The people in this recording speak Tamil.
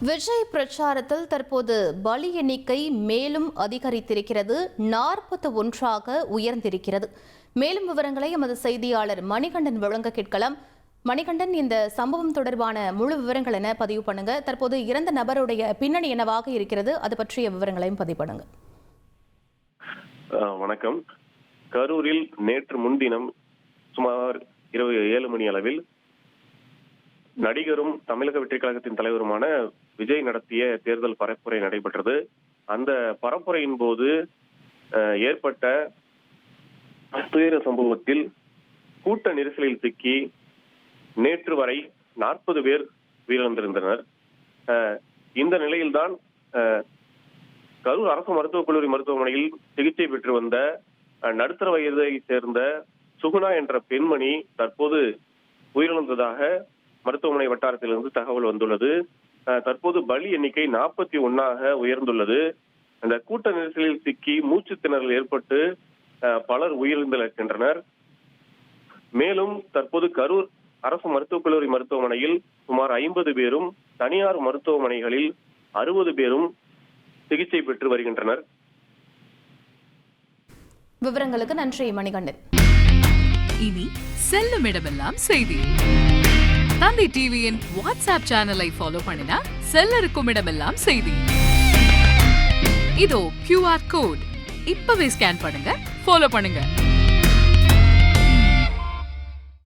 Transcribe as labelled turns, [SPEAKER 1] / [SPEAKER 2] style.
[SPEAKER 1] விஜய் பிரச்சாரத்தில் தற்போது பலி எண்ணிக்கை மேலும் அதிகரித்திருக்கிறது. 41ஆக உயர்ந்திருக்கிறது. மேலும் விவரங்களை எமது செய்தியாளர் மணிகண்டன் வழங்க கேட்கலாம். மணிகண்டன், இந்த சம்பவம் தொடர்பான முழு விவரங்கள் என பதிவு பண்ணுங்க. தற்போது இறந்த நபருடைய பின்னணி என்னவாக இருக்கிறது, அது பற்றிய விவரங்களையும் பதிவு பண்ணுங்க.
[SPEAKER 2] வணக்கம். கரூரில் நேற்று முன்தினம் சுமார் இரவு 7 மணி அளவில் நடிகரும் தமிழக வெற்றிக் கழகத்தின் தலைவருமான விஜய் நடத்திய தேர்தல் பரப்புரை நடைபெற்றது. அந்த பரப்புரையின் போது ஏற்பட்ட துயர சம்பவத்தில் கூட்ட நெரிசலில் சிக்கி நேற்று வரை 40 பேர் உயிரிழந்திருந்தனர். இந்த நிலையில்தான் கரூர் அரசு மருத்துவக் கல்லூரி மருத்துவமனையில் சிகிச்சை பெற்று வந்த நடுத்தர வயதை சேர்ந்த சுகுணா என்ற பெண்மணி தற்போது உயிரிழந்ததாக மருத்துவமனை வட்டாரத்திலிருந்து தகவல் வந்துள்ளது. தற்போது பலி எண்ணிக்கை 41ஆக உயர்ந்துள்ளது. அந்த கூட்ட நெரிசலில் சிக்கி மூச்சு திணறல் ஏற்பட்டு பலர் உயிரிழந்திருக்கின்றனர். மேலும் தற்போது கரூர் அரசு மருத்துவக் கல்லூரி மருத்துவமனையில் சுமார் 50 பேரும், தனியார் மருத்துவமனைகளில் 60 பேரும் சிகிச்சை பெற்று வருகின்றனர்.
[SPEAKER 1] விவரங்களுக்கு நன்றி மணிகண்டன்.
[SPEAKER 3] இனி செல்லும் இடமெல்லாம் செய்தி. தந்தை டிவியின் வாட்ஸ்அப் சேனலை ஃபாலோ பண்ணினா செல்ல இருக்கும் இடமெல்லாம் செய்தி. இதோ QR கோட் இப்பவே ஸ்கேன் பண்ணுங்க, ஃபாலோ பண்ணுங்க.